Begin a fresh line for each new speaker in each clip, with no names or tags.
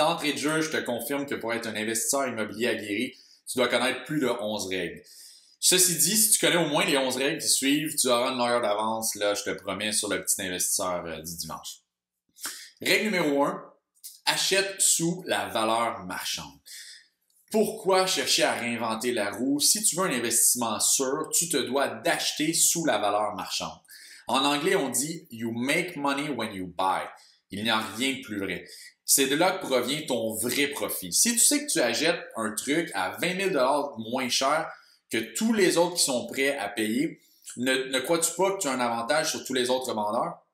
D'entrée de jeu, je te confirme que pour être un investisseur immobilier aguerri, tu dois connaître plus de 11 règles. Ceci dit, si tu connais au moins les 11 règles qui suivent, tu auras une longueur d'avance, là, je te promets, sur le petit investisseur du dimanche. Règle numéro 1, achète sous la valeur marchande. Pourquoi chercher à réinventer la roue? Si tu veux un investissement sûr, tu te dois d'acheter sous la valeur marchande. En anglais, on dit « You make money when you buy ». Il n'y a rien de plus vrai. C'est de là que provient ton vrai profit. Si tu sais que tu achètes un truc à 20 000 $ moins cher que tous les autres qui sont prêts à payer, ne crois-tu pas que tu as un avantage sur tous les autres vendeurs?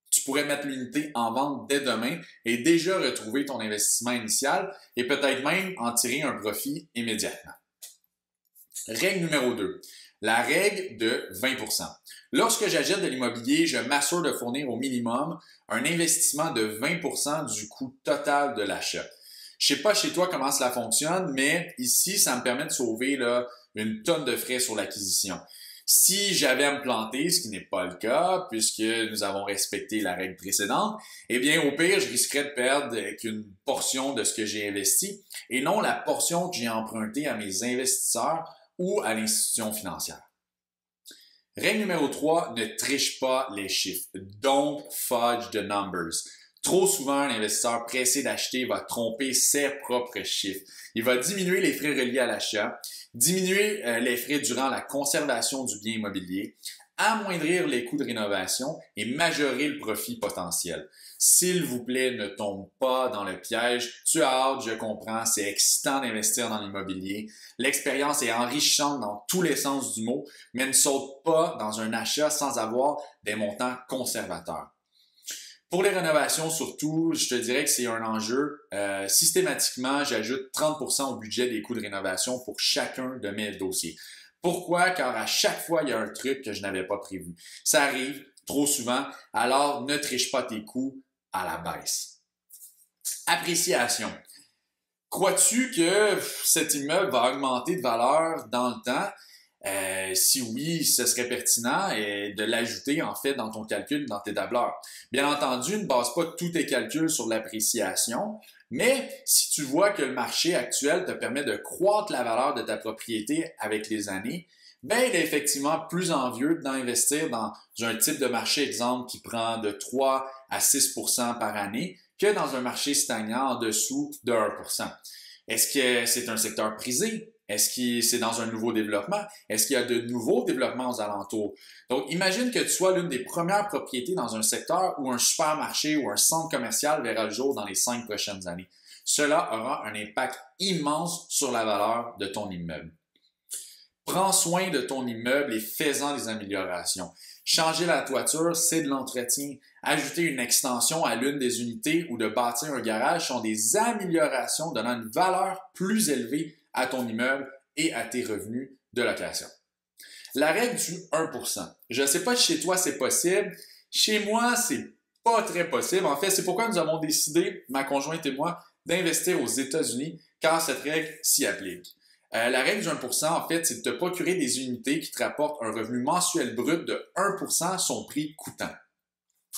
Tu pourrais mettre l'unité en vente dès demain et déjà retrouver ton investissement initial et peut-être même en tirer un profit immédiatement. Règle numéro 2. La règle de 20%. Lorsque j'achète de l'immobilier, je m'assure de fournir au minimum un investissement de 20% du coût total de l'achat. Je ne sais pas chez toi comment cela fonctionne, mais ici, ça me permet de sauver là, une tonne de frais sur l'acquisition. Si j'avais à me planter, ce qui n'est pas le cas, puisque nous avons respecté la règle précédente, eh bien, au pire, je risquerais de perdre qu'une portion de ce que j'ai investi et non la portion que j'ai empruntée à mes investisseurs ou à l'institution financière. Règle numéro 3, ne triche pas les chiffres. Don't fudge the numbers. Trop souvent, un investisseur pressé d'acheter va tromper ses propres chiffres. Il va diminuer les frais reliés à l'achat, diminuer les frais durant la conservation du bien immobilier, amoindrir les coûts de rénovation et majorer le profit potentiel. S'il vous plaît, ne tombe pas dans le piège. Tu as hâte, je comprends, c'est excitant d'investir dans l'immobilier. L'expérience est enrichissante dans tous les sens du mot, mais ne saute pas dans un achat sans avoir des montants conservateurs. Pour les rénovations surtout, je te dirais que c'est un enjeu. Systématiquement, j'ajoute 30% au budget des coûts de rénovation pour chacun de mes dossiers. Pourquoi? Car à chaque fois, il y a un truc que je n'avais pas prévu. Ça arrive trop souvent, alors ne triche pas tes coûts à la baisse. Appréciation. Crois-tu que cet immeuble va augmenter de valeur dans le temps? Si oui, ce serait pertinent de l'ajouter en fait dans ton calcul, dans tes tableurs. Bien entendu, ne base pas tous tes calculs sur l'appréciation, mais si tu vois que le marché actuel te permet de croître la valeur de ta propriété avec les années, ben il est effectivement plus envieux d'investir dans un type de marché, exemple, qui prend de 3 à 6% par année que dans un marché stagnant en dessous de 1%. Est-ce que c'est un secteur prisé? Est-ce que c'est dans un nouveau développement? Est-ce qu'il y a de nouveaux développements aux alentours? Donc, imagine que tu sois l'une des premières propriétés dans un secteur où un supermarché ou un centre commercial verra le jour dans les 5 prochaines années. Cela aura un impact immense sur la valeur de ton immeuble. Prends soin de ton immeuble et fais-en des améliorations. Changer la toiture, c'est de l'entretien. Ajouter une extension à l'une des unités ou de bâtir un garage sont des améliorations donnant une valeur plus élevée à ton immeuble et à tes revenus de location. La règle du 1%. Je ne sais pas si chez toi c'est possible. Chez moi, c'est pas très possible. En fait, c'est pourquoi nous avons décidé, ma conjointe et moi, d'investir aux États-Unis car cette règle s'y applique. La règle du 1%, en fait, c'est de te procurer des unités qui te rapportent un revenu mensuel brut de 1% son prix coûtant.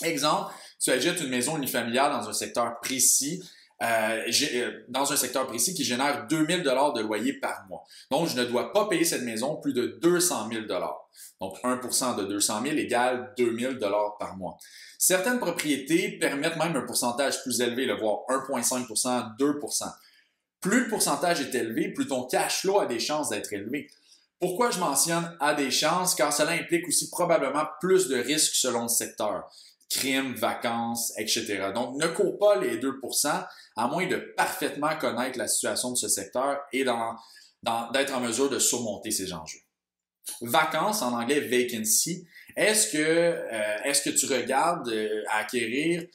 Exemple, tu achètes une maison unifamiliale dans un secteur précis, qui génère 2 000 $ de loyer par mois. Donc, je ne dois pas payer cette maison plus de 200 000 $. Donc, 1% de 200 000 égale 2 000 $ par mois. Certaines propriétés permettent même un pourcentage plus élevé, voire 1,5%, 2%. Plus le pourcentage est élevé, plus ton cash flow a des chances d'être élevé. Pourquoi je mentionne a des chances? Car cela implique aussi probablement plus de risques selon le secteur. Crimes, vacances, etc. Donc, ne cours pas les 2% à moins de parfaitement connaître la situation de ce secteur et d'être en mesure de surmonter ces enjeux. Vacances, en anglais vacancy, est-ce que tu regardes à acquérir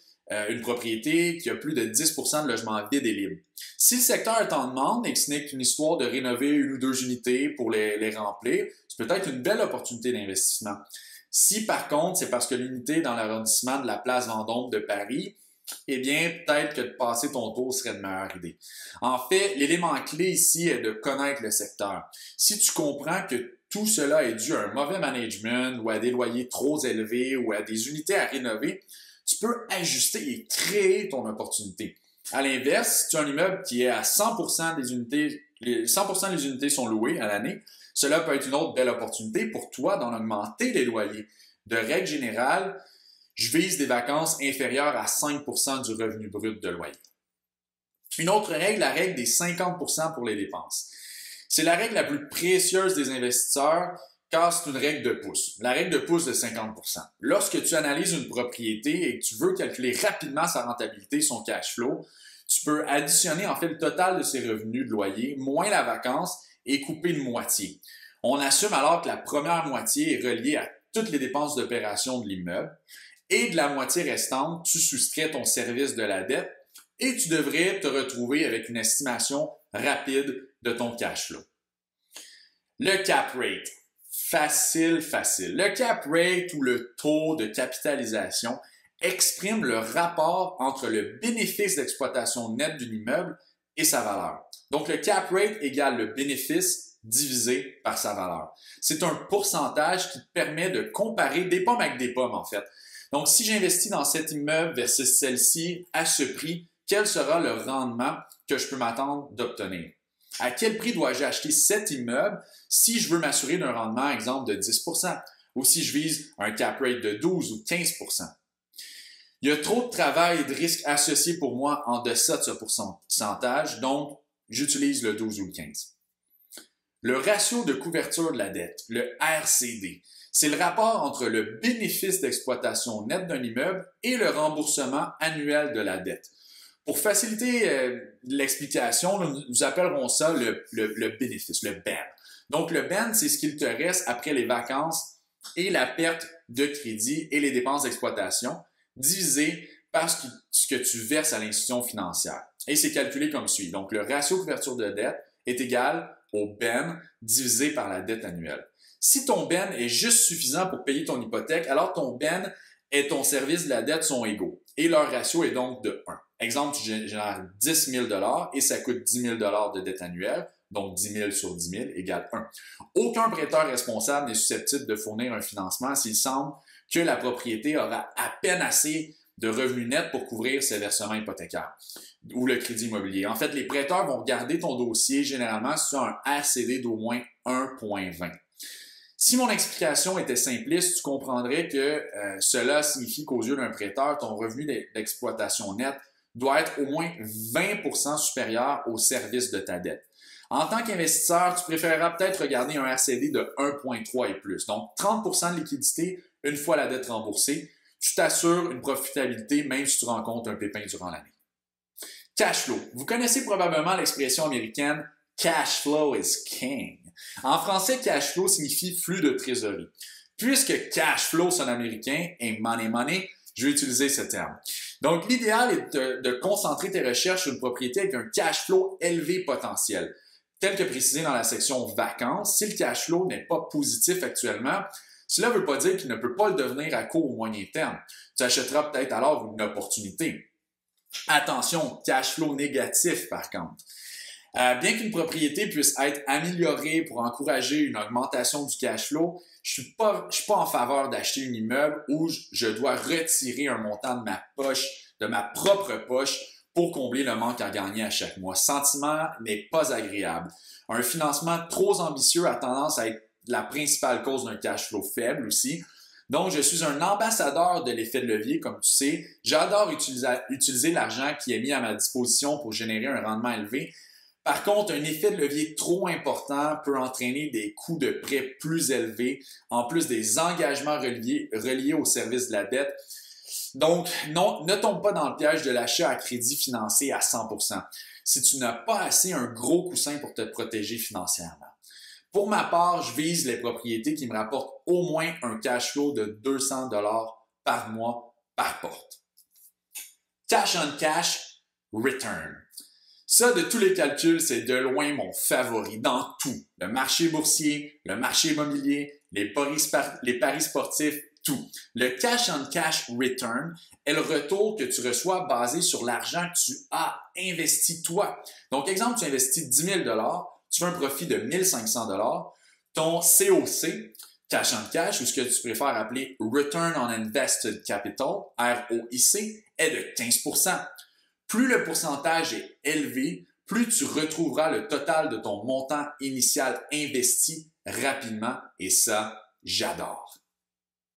une propriété qui a plus de 10% de logements vides et libres? Si le secteur est en demande et que ce n'est qu'une histoire de rénover une ou deux unités pour les remplir, c'est peut-être une belle opportunité d'investissement. Si par contre, c'est parce que l'unité est dans l'arrondissement de la place Vendôme de Paris, eh bien, peut-être que de passer ton tour serait une meilleure idée. En fait, l'élément clé ici est de connaître le secteur. Si tu comprends que tout cela est dû à un mauvais management ou à des loyers trop élevés ou à des unités à rénover, tu peux ajuster et créer ton opportunité. À l'inverse, si tu as un immeuble qui est à 100% des unités, 100% des unités sont louées à l'année, cela peut être une autre belle opportunité pour toi d'en augmenter les loyers. De règle générale, je vise des vacances inférieures à 5% du revenu brut de loyer. Une autre règle, la règle des 50% pour les dépenses. C'est la règle la plus précieuse des investisseurs car c'est une règle de pouce. La règle de pouce de 50%. Lorsque tu analyses une propriété et que tu veux calculer rapidement sa rentabilité, son cash flow, tu peux additionner en fait le total de ses revenus de loyer, moins la vacance et couper une moitié. On assume alors que la première moitié est reliée à toutes les dépenses d'opération de l'immeuble et de la moitié restante, tu soustrais ton service de la dette et tu devrais te retrouver avec une estimation rapide de ton cash flow. Le cap rate. Facile, facile. Le cap rate ou le taux de capitalisation exprime le rapport entre le bénéfice d'exploitation nette d'un immeuble et sa valeur. Donc, le cap rate égale le bénéfice divisé par sa valeur. C'est un pourcentage qui te permet de comparer des pommes avec des pommes, en fait. Donc, si j'investis dans cet immeuble versus celle-ci à ce prix, quel sera le rendement que je peux m'attendre d'obtenir? À quel prix dois-je acheter cet immeuble si je veux m'assurer d'un rendement, exemple, de 10% ou si je vise un cap rate de 12 ou 15%? Il y a trop de travail et de risques associés pour moi en deçà de ce pourcentage, donc j'utilise le 12 ou le 15. Le ratio de couverture de la dette, le RCD, c'est le rapport entre le bénéfice d'exploitation net d'un immeuble et le remboursement annuel de la dette. Pour faciliter l'explication, nous appellerons ça le bénéfice, le BEN. Donc, le BEN, c'est ce qu'il te reste après les vacances et la perte de crédit et les dépenses d'exploitation, divisé par ce que tu verses à l'institution financière. Et c'est calculé comme suit. Donc, le ratio couverture de dette est égal au BEN divisé par la dette annuelle. Si ton BEN est juste suffisant pour payer ton hypothèque, alors ton BEN et ton service de la dette sont égaux et leur ratio est donc de 1. Exemple, tu génères 10 000 et ça coûte 10 000 de dette annuelle, donc 10 000 sur 10 000 égale 1. Aucun prêteur responsable n'est susceptible de fournir un financement s'il semble que la propriété aura à peine assez de revenus nets pour couvrir ses versements hypothécaires ou le crédit immobilier. En fait, les prêteurs vont garder ton dossier généralement sur un RCD d'au moins 1,20. Si mon explication était simpliste, tu comprendrais que cela signifie qu'aux yeux d'un prêteur, ton revenu d'exploitation net doit être au moins 20% supérieur au service de ta dette. En tant qu'investisseur, tu préféreras peut-être regarder un RCD de 1,3 et plus, donc 30% de liquidité une fois la dette remboursée. Tu t'assures une profitabilité même si tu rencontres un pépin durant l'année. Cash flow. Vous connaissez probablement l'expression américaine « cash flow is king ». En français, cash flow signifie flux de trésorerie. Puisque cash flow sonne américain et money money, je vais utiliser ce terme. Donc, l'idéal est de concentrer tes recherches sur une propriété avec un cash flow élevé potentiel. Tel que précisé dans la section vacances, si le cash flow n'est pas positif actuellement, cela ne veut pas dire qu'il ne peut pas le devenir à court ou moyen terme. Tu achèteras peut-être alors une opportunité. Attention, cash flow négatif par contre. Bien qu'une propriété puisse être améliorée pour encourager une augmentation du cash flow, je suis pas en faveur d'acheter un immeuble où je dois retirer un montant de ma poche, de ma propre poche, pour combler le manque à gagner à chaque mois. Sentiment n'est pas agréable. Un financement trop ambitieux a tendance à être la principale cause d'un cash flow faible aussi. Donc, je suis un ambassadeur de l'effet de levier, comme tu sais. J'adore utiliser l'argent qui est mis à ma disposition pour générer un rendement élevé. Par contre, un effet de levier trop important peut entraîner des coûts de prêt plus élevés, en plus des engagements reliés au service de la dette. Donc, non, ne tombe pas dans le piège de l'achat à crédit financé à 100% si tu n'as pas assez un gros coussin pour te protéger financièrement. Pour ma part, je vise les propriétés qui me rapportent au moins un cash flow de 200 $ par mois par porte. Cash on cash return. Ça, de tous les calculs, c'est de loin mon favori dans tout. Le marché boursier, le marché immobilier, les paris sportifs, tout. Le cash on cash return est le retour que tu reçois basé sur l'argent que tu as investi toi. Donc, exemple, tu investis 10 000 $, tu fais un profit de 1 500 $, ton COC, cash on cash, ou ce que tu préfères appeler Return on Invested Capital, ROIC, est de 15%. plus le pourcentage est élevé, plus tu retrouveras le total de ton montant initial investi rapidement et ça, j'adore.